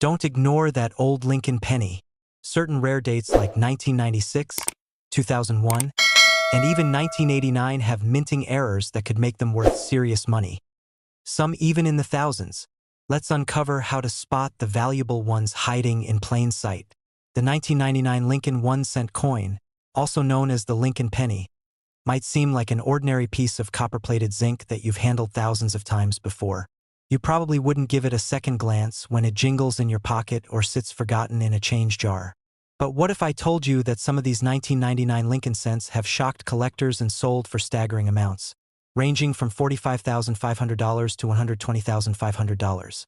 Don't ignore that old Lincoln penny. Certain rare dates like 1996, 2001, and even 1989 have minting errors that could make them worth serious money. Some even in the thousands. Let's uncover how to spot the valuable ones hiding in plain sight. The 1999 Lincoln 1-cent coin, also known as the Lincoln penny, might seem like an ordinary piece of copper-plated zinc that you've handled thousands of times before. You probably wouldn't give it a second glance when it jingles in your pocket or sits forgotten in a change jar. But what if I told you that some of these 1999 Lincoln cents have shocked collectors and sold for staggering amounts, ranging from $45,500 to $120,500?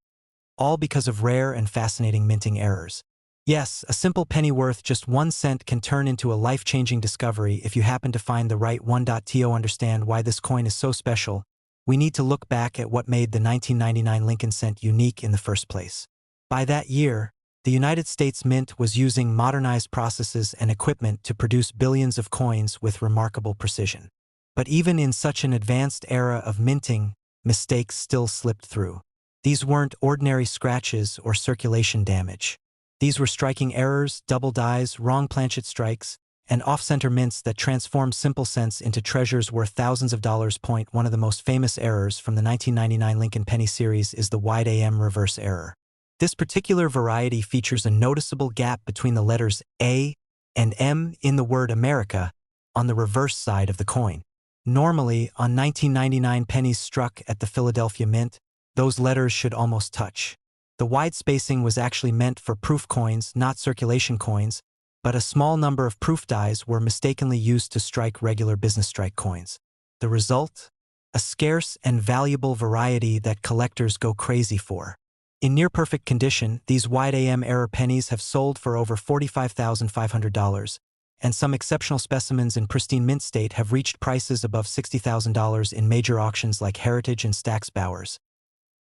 All because of rare and fascinating minting errors. Yes, a simple penny worth just 1 cent can turn into a life-changing discovery if you happen to find the right one. To understand why this coin is so special, we need to look back at what made the 1999 Lincoln cent unique in the first place. By that year, the United States Mint was using modernized processes and equipment to produce billions of coins with remarkable precision. But even in such an advanced era of minting, mistakes still slipped through. These weren't ordinary scratches or circulation damage. These were striking errors, double dies, wrong planchet strikes, and off-center mints that transformed simple cents into treasures worth thousands of dollars. One of the most famous errors from the 1999 Lincoln penny series is the wide AM reverse error. This particular variety features a noticeable gap between the letters A and M in the word America on the reverse side of the coin. Normally, on 1999 pennies struck at the Philadelphia Mint, those letters should almost touch. The wide spacing was actually meant for proof coins, not circulation coins, but a small number of proof dies were mistakenly used to strike regular business strike coins. The result? A scarce and valuable variety that collectors go crazy for. In near-perfect condition, these wide AM error pennies have sold for over $45,500, and some exceptional specimens in pristine mint state have reached prices above $60,000 in major auctions like Heritage and Stack's Bowers.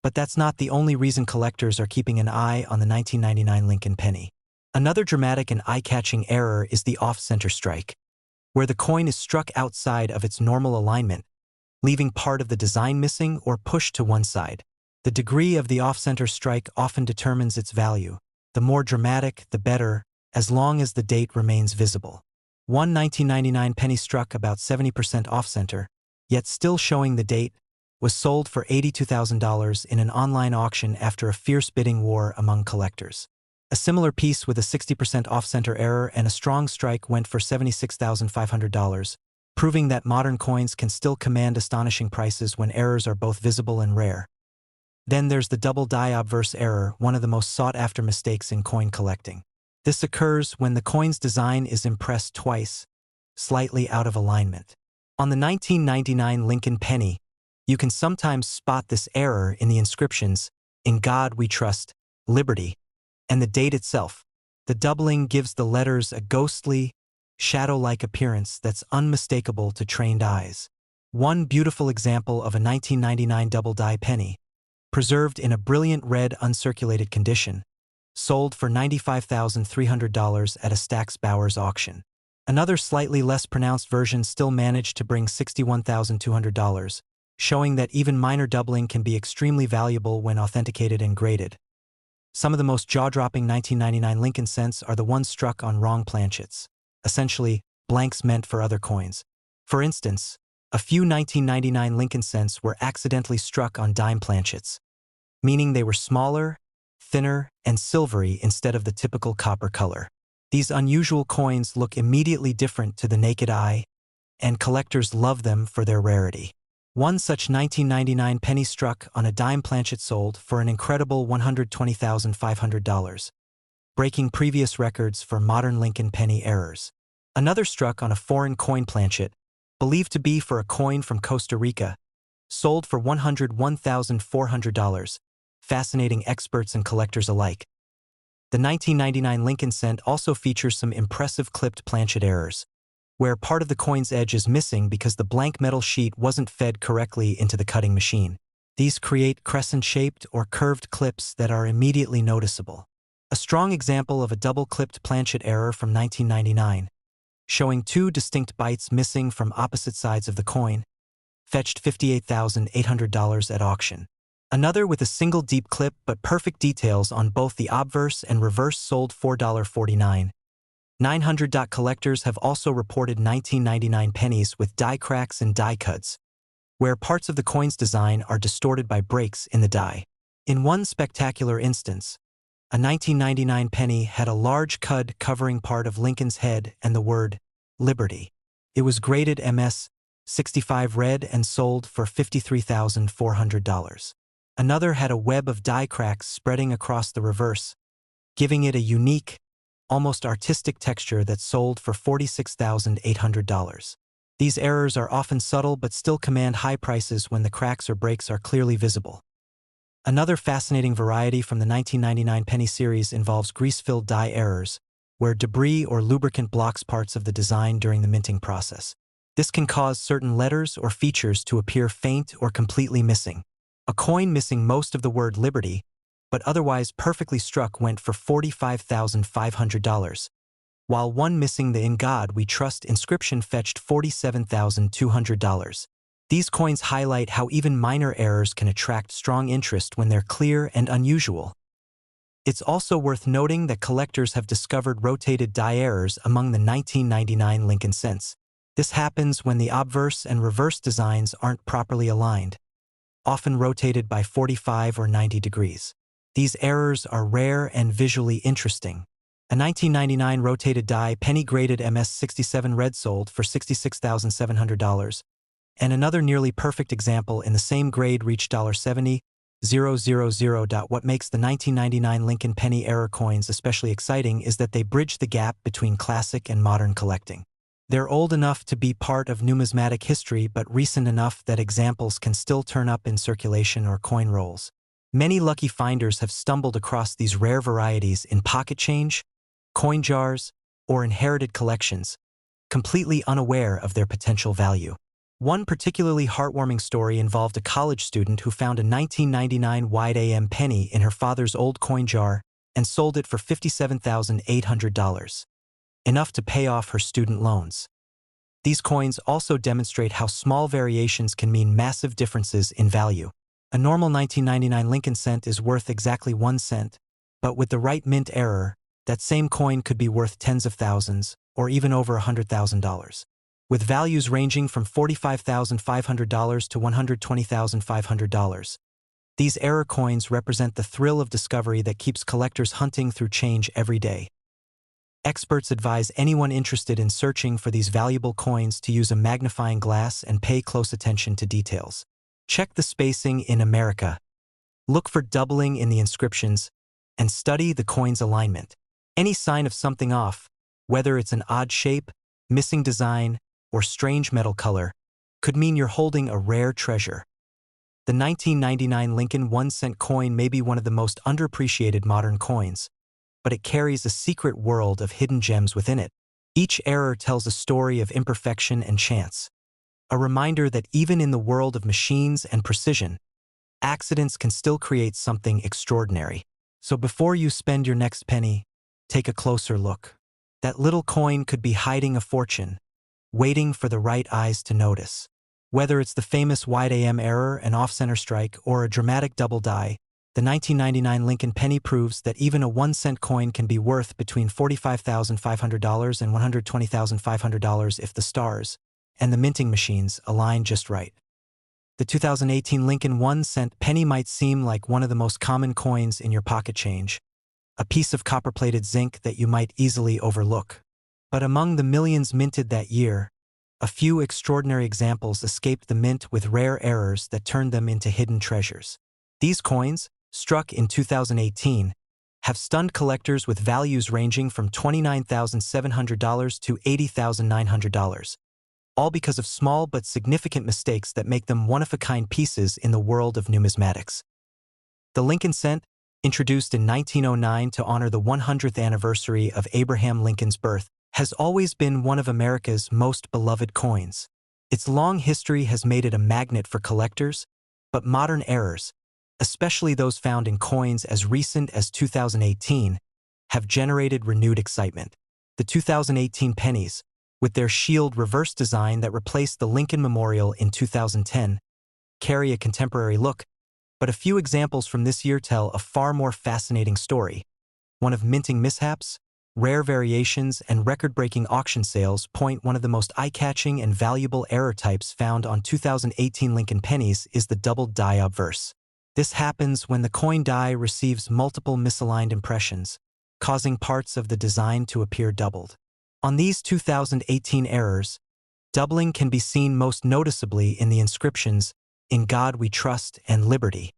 But that's not the only reason collectors are keeping an eye on the 1999 Lincoln penny. Another dramatic and eye-catching error is the off-center strike, where the coin is struck outside of its normal alignment, leaving part of the design missing or pushed to one side. The degree of the off-center strike often determines its value. The more dramatic, the better, as long as the date remains visible. One 1999 penny struck about 70% off-center, yet still showing the date, was sold for $82,000 in an online auction after a fierce bidding war among collectors. A similar piece with a 60% off-center error and a strong strike went for $76,500, proving that modern coins can still command astonishing prices when errors are both visible and rare. Then there's the double die obverse error, one of the most sought-after mistakes in coin collecting. This occurs when the coin's design is impressed twice, slightly out of alignment. On the 1999 Lincoln penny, you can sometimes spot this error in the inscriptions, "In God We Trust, Liberty," and the date itself. The doubling gives the letters a ghostly, shadow-like appearance that's unmistakable to trained eyes. One beautiful example of a 1999 double die penny, preserved in a brilliant red uncirculated condition, sold for $95,300 at a Stack's Bowers auction. Another slightly less pronounced version still managed to bring $61,200, showing that even minor doubling can be extremely valuable when authenticated and graded. Some of the most jaw-dropping 1999 Lincoln cents are the ones struck on wrong planchets, essentially blanks meant for other coins. For instance, a few 1999 Lincoln cents were accidentally struck on dime planchets, meaning they were smaller, thinner, and silvery instead of the typical copper color. These unusual coins look immediately different to the naked eye, and collectors love them for their rarity. One such 1999 penny struck on a dime planchet sold for an incredible $120,500, breaking previous records for modern Lincoln penny errors. Another struck on a foreign coin planchet, believed to be for a coin from Costa Rica, sold for $101,400, fascinating experts and collectors alike. The 1999 Lincoln cent also features some impressive clipped planchet errors, where part of the coin's edge is missing because the blank metal sheet wasn't fed correctly into the cutting machine. These create crescent-shaped or curved clips that are immediately noticeable. A strong example of a double-clipped planchet error from 1999, showing two distinct bites missing from opposite sides of the coin, fetched $58,800 at auction. Another with a single deep clip but perfect details on both the obverse and reverse sold $4.49. 900. Collectors have also reported 1999 pennies with die cracks and die cuts, where parts of the coin's design are distorted by breaks in the die. In one spectacular instance, a 1999 penny had a large cud covering part of Lincoln's head and the word Liberty. It was graded MS 65 red and sold for $53,400. Another had a web of die cracks spreading across the reverse, giving it a unique, almost artistic texture that sold for $46,800. These errors are often subtle but still command high prices when the cracks or breaks are clearly visible. Another fascinating variety from the 1999 penny series involves grease-filled die errors, where debris or lubricant blocks parts of the design during the minting process. This can cause certain letters or features to appear faint or completely missing. A coin missing most of the word Liberty, but otherwise perfectly struck, went for $45,500, while one missing the "In God We Trust" inscription fetched $47,200. These coins highlight how even minor errors can attract strong interest when they're clear and unusual. It's also worth noting that collectors have discovered rotated die errors among the 1999 Lincoln cents. This happens when the obverse and reverse designs aren't properly aligned, often rotated by 45 or 90 degrees. These errors are rare and visually interesting. A 1999 rotated die penny graded MS67 red sold for $66,700, and another nearly perfect example in the same grade reached $70,000. What makes the 1999 Lincoln penny error coins especially exciting is that they bridge the gap between classic and modern collecting. They're old enough to be part of numismatic history but recent enough that examples can still turn up in circulation or coin rolls. Many lucky finders have stumbled across these rare varieties in pocket change, coin jars, or inherited collections, completely unaware of their potential value. One particularly heartwarming story involved a college student who found a 1999 wide AM penny in her father's old coin jar and sold it for $57,800, enough to pay off her student loans. These coins also demonstrate how small variations can mean massive differences in value. A normal 1999 Lincoln cent is worth exactly 1 cent, but with the right mint error, that same coin could be worth tens of thousands, or even over $100,000. With values ranging from $45,500 to $120,500. These error coins represent the thrill of discovery that keeps collectors hunting through change every day. Experts advise anyone interested in searching for these valuable coins to use a magnifying glass and pay close attention to details. Check the spacing in America. Look for doubling in the inscriptions, and study the coin's alignment. Any sign of something off, whether it's an odd shape, missing design, or strange metal color, could mean you're holding a rare treasure. The 1999 Lincoln 1-cent coin may be one of the most underappreciated modern coins, but it carries a secret world of hidden gems within it. Each error tells a story of imperfection and chance, a reminder that even in the world of machines and precision, accidents can still create something extraordinary. So before you spend your next penny, take a closer look. That little coin could be hiding a fortune, waiting for the right eyes to notice. Whether it's the famous wide AM error, an off-center strike, or a dramatic double die, the 1999 Lincoln penny proves that even a 1-cent coin can be worth between $45,500 and $120,500 if the stars and the minting machines align just right. The 2018 Lincoln 1-cent penny might seem like one of the most common coins in your pocket change, a piece of copper-plated zinc that you might easily overlook. But among the millions minted that year, a few extraordinary examples escaped the mint with rare errors that turned them into hidden treasures. These coins, struck in 2018, have stunned collectors with values ranging from $29,700 to $80,900, all because of small but significant mistakes that make them one-of-a-kind pieces in the world of numismatics. The Lincoln cent, introduced in 1909 to honor the 100th anniversary of Abraham Lincoln's birth, has always been one of America's most beloved coins. Its long history has made it a magnet for collectors, but modern errors, especially those found in coins as recent as 2018, have generated renewed excitement. The 2018 pennies, with their shield reverse design that replaced the Lincoln Memorial in 2010, carry a contemporary look, But a few examples from this year tell a far more fascinating story. One of minting mishaps, rare variations, and record-breaking auction sales point one of the most eye-catching and valuable error types found on 2018 Lincoln pennies is the doubled die obverse. This happens when the coin die receives multiple misaligned impressions, causing parts of the design to appear doubled. On these 2018 errors, doubling can be seen most noticeably in the inscriptions, "In God We Trust" and "Liberty,"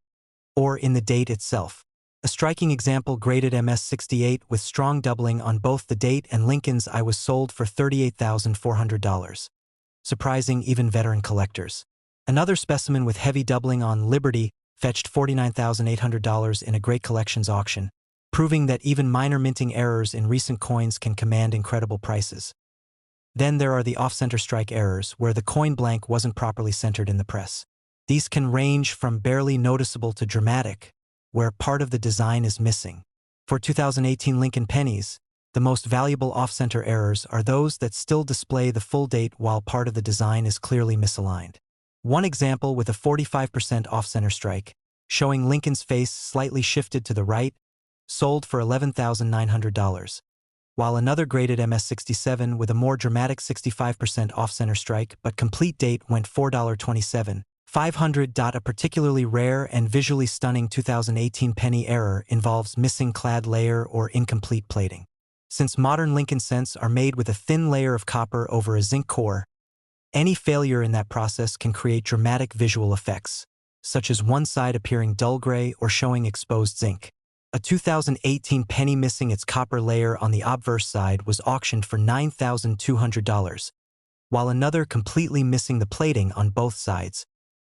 or in the date itself. A striking example graded MS-68 with strong doubling on both the date and Lincoln's I was sold for $38,400. Surprising even veteran collectors. Another specimen with heavy doubling on Liberty fetched $49,800 in a Great Collections auction, proving that even minor minting errors in recent coins can command incredible prices. Then there are the off-center strike errors, where the coin blank wasn't properly centered in the press. These can range from barely noticeable to dramatic, where part of the design is missing. For 2018 Lincoln pennies, the most valuable off-center errors are those that still display the full date while part of the design is clearly misaligned. One example with a 45% off-center strike, showing Lincoln's face slightly shifted to the right, sold for $11,900, while another graded MS-67 with a more dramatic 65% off-center strike but complete date went $4.27. 500. A particularly rare and visually stunning 2018 penny error involves missing clad layer or incomplete plating. Since modern Lincoln cents are made with a thin layer of copper over a zinc core, any failure in that process can create dramatic visual effects, such as one side appearing dull gray or showing exposed zinc. A 2018 penny missing its copper layer on the obverse side was auctioned for $9,200, while another completely missing the plating on both sides,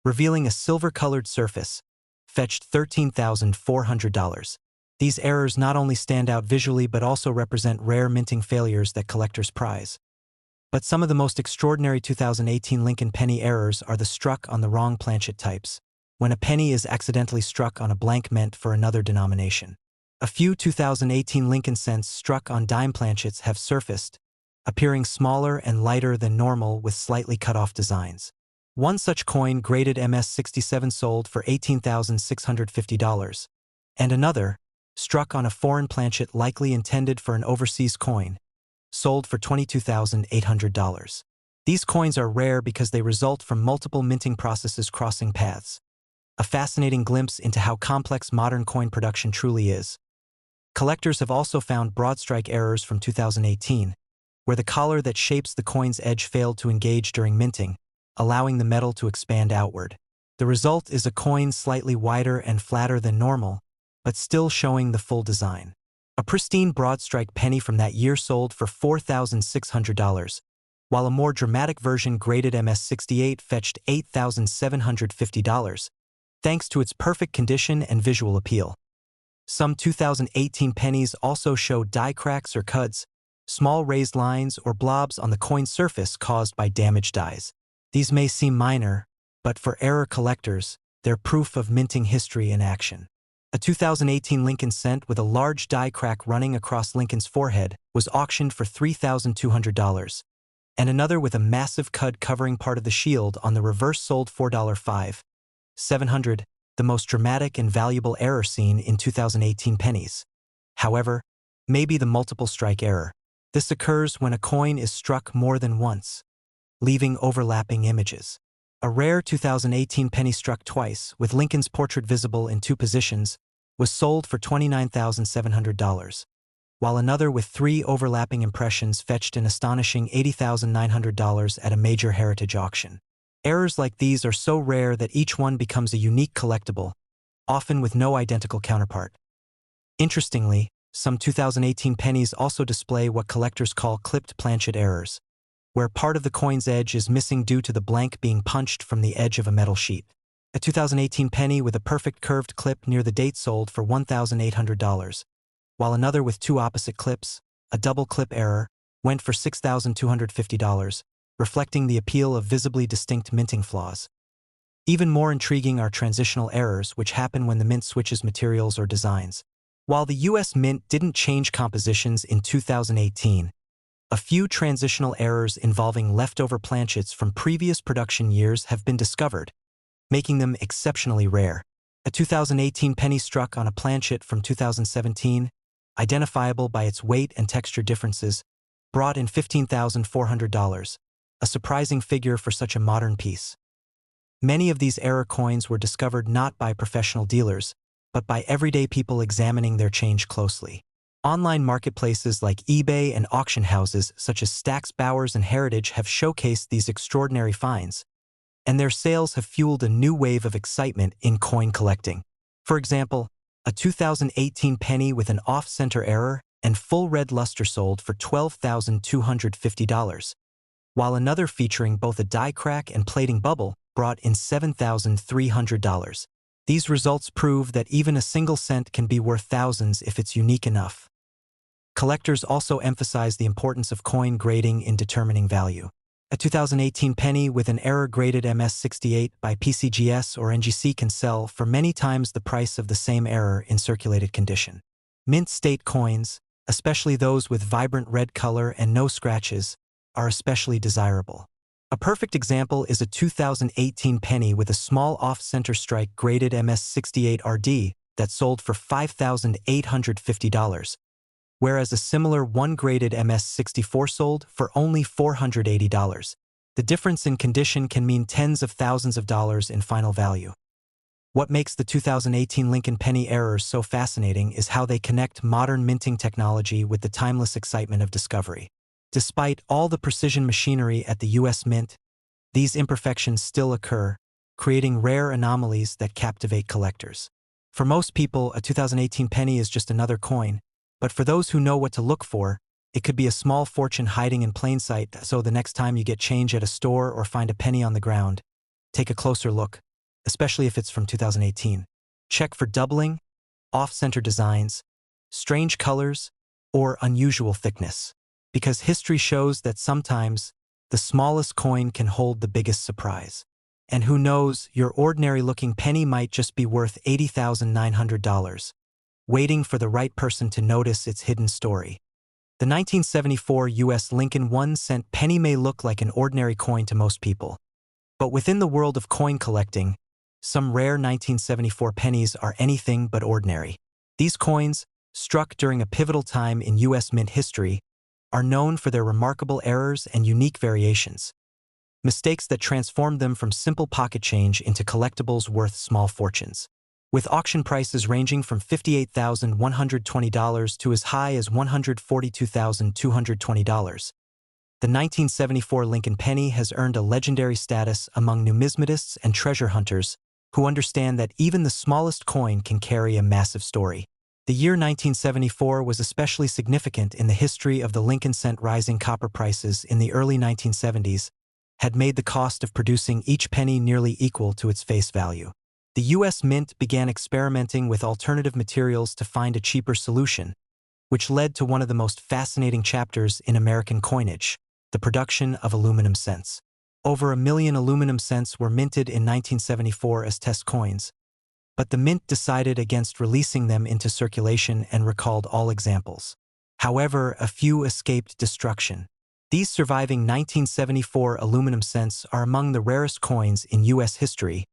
revealing a silver-colored surface, fetched $13,400. These errors not only stand out visually but also represent rare minting failures that collectors prize. But some of the most extraordinary 2018 Lincoln penny errors are the struck on the wrong planchet types, when a penny is accidentally struck on a blank meant for another denomination. A few 2018 Lincoln cents struck on dime planchets have surfaced, appearing smaller and lighter than normal with slightly cut-off designs. One such coin graded MS-67 sold for $18,650, and another, struck on a foreign planchet likely intended for an overseas coin, sold for $22,800. These coins are rare because they result from multiple minting processes crossing paths. A fascinating glimpse into how complex modern coin production truly is. Collectors have also found broad strike errors from 2018, where the collar that shapes the coin's edge failed to engage during minting, allowing the metal to expand outward. The result is a coin slightly wider and flatter than normal, but still showing the full design. A pristine broad strike penny from that year sold for $4,600, while a more dramatic version graded MS-68 fetched $8,750, thanks to its perfect condition and visual appeal. Some 2018 pennies also show die cracks or cuts, small raised lines or blobs on the coin's surface caused by damaged dies. These may seem minor, but for error collectors, they're proof of minting history in action. A 2018 Lincoln cent with a large die crack running across Lincoln's forehead was auctioned for $3,200, and another with a massive cut covering part of the shield on the reverse sold $4,500, the most dramatic and valuable error seen in 2018 pennies. However, may be the multiple strike error. This occurs when a coin is struck more than once, leaving overlapping images. A rare 2018 penny struck twice, with Lincoln's portrait visible in two positions, was sold for $29,700, while another with three overlapping impressions fetched an astonishing $80,900 at a major heritage auction. Errors like these are so rare that each one becomes a unique collectible, often with no identical counterpart. Interestingly, some 2018 pennies also display what collectors call clipped planchet errors, where part of the coin's edge is missing due to the blank being punched from the edge of a metal sheet. A 2018 penny with a perfect curved clip near the date sold for $1,800, while another with two opposite clips, a double clip error, went for $6,250, reflecting the appeal of visibly distinct minting flaws. Even more intriguing are transitional errors, which happen when the mint switches materials or designs. While the U.S. Mint didn't change compositions in 2018, a few transitional errors involving leftover planchets from previous production years have been discovered, making them exceptionally rare. A 2018 penny struck on a planchet from 2017, identifiable by its weight and texture differences, brought in $15,400, a surprising figure for such a modern piece. Many of these error coins were discovered not by professional dealers, but by everyday people examining their change closely. Online marketplaces like eBay and auction houses such as Stack's Bowers and Heritage have showcased these extraordinary finds, and their sales have fueled a new wave of excitement in coin collecting. For example, a 2018 penny with an off-center error and full red luster sold for $12,250, while another featuring both a die crack and plating bubble brought in $7,300. These results prove that even a single cent can be worth thousands if it's unique enough. Collectors also emphasize the importance of coin grading in determining value. A 2018 penny with an error-graded MS68 by PCGS or NGC can sell for many times the price of the same error in circulated condition. Mint state coins, especially those with vibrant red color and no scratches, are especially desirable. A perfect example is a 2018 penny with a small off-center strike graded MS68 RD that sold for $5,850, whereas a similar one-graded MS64 sold for only $480. The difference in condition can mean tens of thousands of dollars in final value. What makes the 2018 Lincoln penny errors so fascinating is how they connect modern minting technology with the timeless excitement of discovery. Despite all the precision machinery at the U.S. Mint, these imperfections still occur, creating rare anomalies that captivate collectors. For most people, a 2018 penny is just another coin, but for those who know what to look for, it could be a small fortune hiding in plain sight. So the next time you get change at a store or find a penny on the ground, take a closer look, especially if it's from 2018. Check for doubling, off-center designs, strange colors, or unusual thickness. Because history shows that sometimes the smallest coin can hold the biggest surprise. And who knows, your ordinary-looking penny might just be worth $80,900, waiting for the right person to notice its hidden story. The 1974 U.S. Lincoln 1-cent penny may look like an ordinary coin to most people. But within the world of coin collecting, some rare 1974 pennies are anything but ordinary. These coins, struck during a pivotal time in U.S. Mint history, are known for their remarkable errors and unique variations, mistakes that transformed them from simple pocket change into collectibles worth small fortunes. With auction prices ranging from $58,120 to as high as $142,220, the 1974 Lincoln penny has earned a legendary status among numismatists and treasure hunters who understand that even the smallest coin can carry a massive story. The year 1974 was especially significant in the history of the Lincoln cent. Rising copper prices in the early 1970s had made the cost of producing each penny nearly equal to its face value. The U.S. Mint began experimenting with alternative materials to find a cheaper solution, which led to one of the most fascinating chapters in American coinage, the production of aluminum cents. Over 1 million aluminum cents were minted in 1974 as test coins, but the Mint decided against releasing them into circulation and recalled all examples. However, a few escaped destruction. These surviving 1974 aluminum cents are among the rarest coins in U.S. history,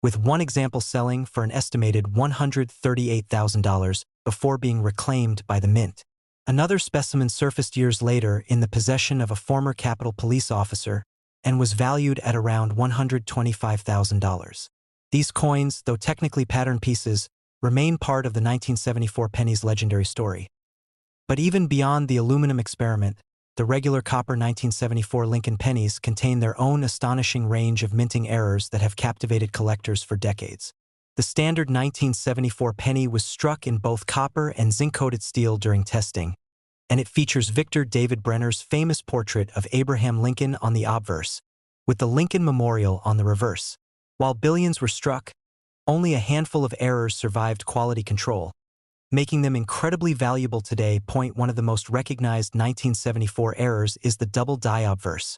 with one example selling for an estimated $138,000 before being reclaimed by the Mint. Another specimen surfaced years later in the possession of a former Capitol Police officer and was valued at around $125,000. These coins, though technically pattern pieces, remain part of the 1974 penny's legendary story. But even beyond the aluminum experiment, the regular copper 1974 Lincoln pennies contain their own astonishing range of minting errors that have captivated collectors for decades. The standard 1974 penny was struck in both copper and zinc-coated steel during testing, and it features Victor David Brenner's famous portrait of Abraham Lincoln on the obverse, with the Lincoln Memorial on the reverse. While billions were struck, only a handful of errors survived quality control, making them incredibly valuable today. One of the most recognized 1974 errors is the double die obverse,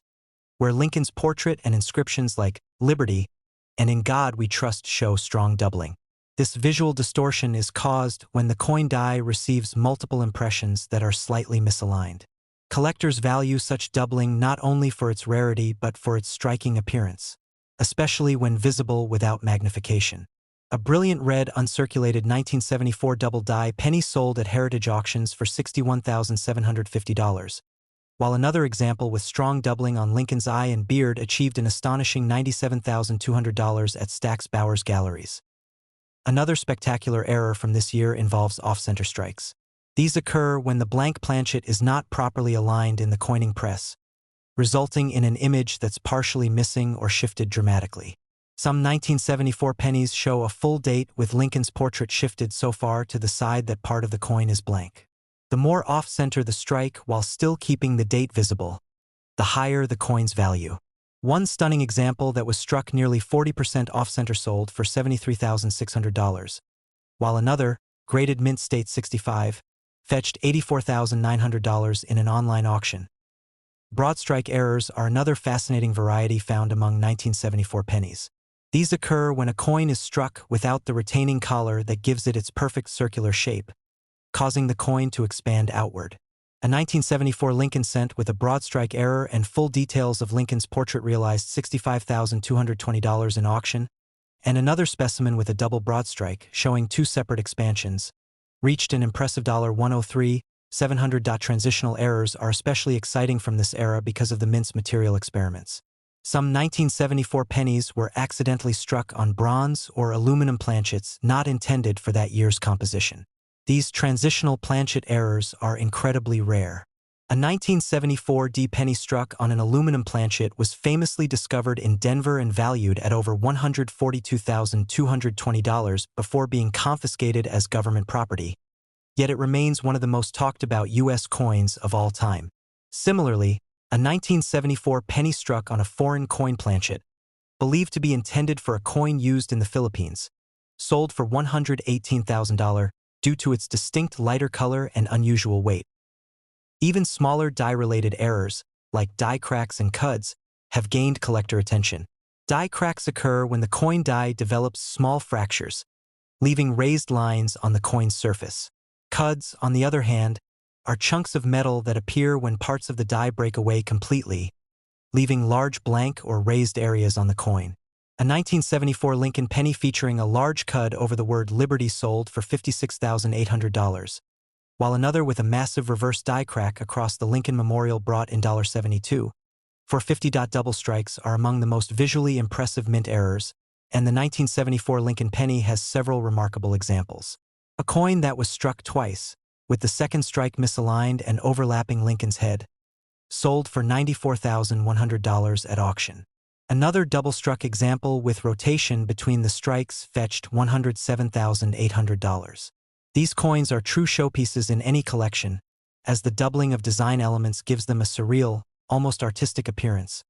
where Lincoln's portrait and inscriptions like "Liberty" and "In God We Trust" show strong doubling. This visual distortion is caused when the coin die receives multiple impressions that are slightly misaligned. Collectors value such doubling not only for its rarity but for its striking appearance, especially when visible without magnification. A brilliant red uncirculated 1974 double die penny sold at heritage auctions for $61,750, while another example with strong doubling on Lincoln's eye and beard achieved an astonishing $97,200 at Stack's Bowers Galleries. Another spectacular error from this year involves off-center strikes. These occur when the blank planchet is not properly aligned in the coining press, resulting in an image that's partially missing or shifted dramatically. Some 1974 pennies show a full date with Lincoln's portrait shifted so far to the side that part of the coin is blank. The more off-center the strike while still keeping the date visible, the higher the coin's value. One stunning example that was struck nearly 40% off-center sold for $73,600, while another, graded mint state 65, fetched $84,900 in an online auction. Broad strike errors are another fascinating variety found among 1974 pennies. These occur when a coin is struck without the retaining collar that gives it its perfect circular shape, causing the coin to expand outward. A 1974 Lincoln cent with a broad strike error and full details of Lincoln's portrait realized $65,220 in auction, and another specimen with a double broad strike, showing two separate expansions, reached an impressive $103,700. Transitional errors are especially exciting from this era because of the mint's material experiments. Some 1974 pennies were accidentally struck on bronze or aluminum planchets not intended for that year's composition. These transitional planchet errors are incredibly rare. A 1974 D penny struck on an aluminum planchet was famously discovered in Denver and valued at over $142,220 before being confiscated as government property, yet it remains one of the most talked about U.S. coins of all time. Similarly, a 1974 penny struck on a foreign coin planchet, believed to be intended for a coin used in the Philippines, sold for $118,000 due to its distinct lighter color and unusual weight. Even smaller die-related errors, like die cracks and cuds, have gained collector attention. Die cracks occur when the coin die develops small fractures, leaving raised lines on the coin's surface. Cuds, on the other hand, are chunks of metal that appear when parts of the die break away completely, leaving large blank or raised areas on the coin. A 1974 Lincoln penny featuring a large cud over the word Liberty sold for $56,800, while another with a massive reverse die crack across the Lincoln Memorial brought in $72 for $50. Double strikes are among the most visually impressive mint errors, and the 1974 Lincoln penny has several remarkable examples. A coin that was struck twice, with the second strike misaligned and overlapping Lincoln's head, sold for $94,100 at auction. Another double-struck example with rotation between the strikes fetched $107,800. These coins are true showpieces in any collection, as the doubling of design elements gives them a surreal, almost artistic appearance.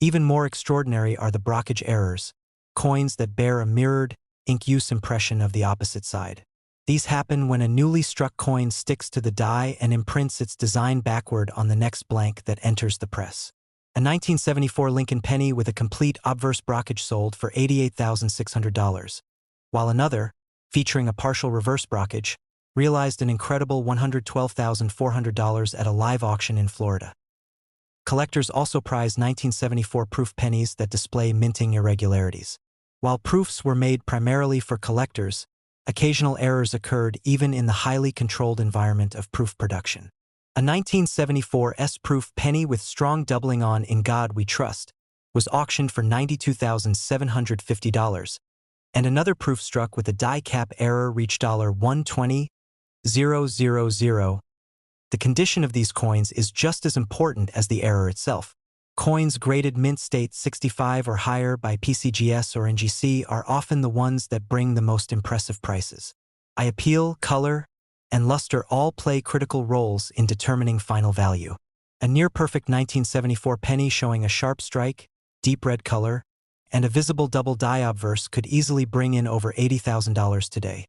Even more extraordinary are the brockage errors, coins that bear a mirrored, ink-use impression of the opposite side. These happen when a newly struck coin sticks to the die and imprints its design backward on the next blank that enters the press. A 1974 Lincoln penny with a complete obverse brockage sold for $88,600, while another, featuring a partial reverse brockage, realized an incredible $112,400 at a live auction in Florida. Collectors also prize 1974 proof pennies that display minting irregularities. While proofs were made primarily for collectors, occasional errors occurred even in the highly controlled environment of proof production. A 1974 S-proof penny with strong doubling on "In God We Trust" was auctioned for $92,750, and another proof struck with a die cap error reached $120,000. The condition of these coins is just as important as the error itself. Coins graded mint state 65 or higher by PCGS or NGC are often the ones that bring the most impressive prices. Eye appeal, color, and luster all play critical roles in determining final value. A near-perfect 1974 penny showing a sharp strike, deep red color, and a visible double die obverse could easily bring in over $80,000 today.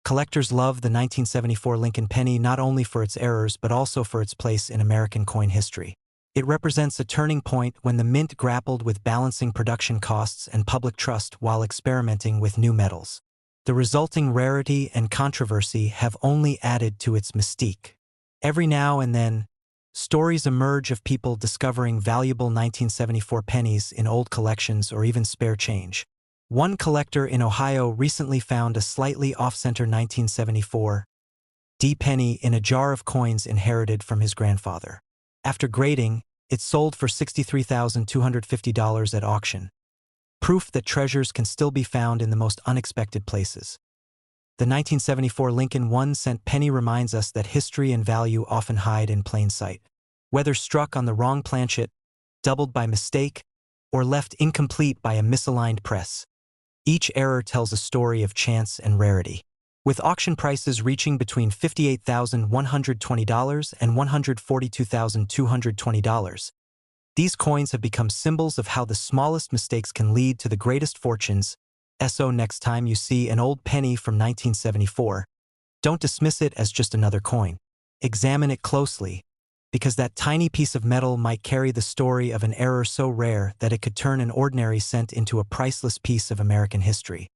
Collectors love the 1974 Lincoln penny not only for its errors but also for its place in American coin history. It represents a turning point when the mint grappled with balancing production costs and public trust while experimenting with new metals. The resulting rarity and controversy have only added to its mystique. Every now and then, stories emerge of people discovering valuable 1974 pennies in old collections or even spare change. One collector in Ohio recently found a slightly off-center 1974 D penny in a jar of coins inherited from his grandfather. After grading, it sold for $63,250 at auction. Proof that treasures can still be found in the most unexpected places. The 1974 Lincoln 1-cent penny reminds us that history and value often hide in plain sight. Whether struck on the wrong planchet, doubled by mistake, or left incomplete by a misaligned press, each error tells a story of chance and rarity. With auction prices reaching between $58,120 and $142,220, these coins have become symbols of how the smallest mistakes can lead to the greatest fortunes. So next time you see an old penny from 1974, don't dismiss it as just another coin. Examine it closely, because that tiny piece of metal might carry the story of an error so rare that it could turn an ordinary cent into a priceless piece of American history.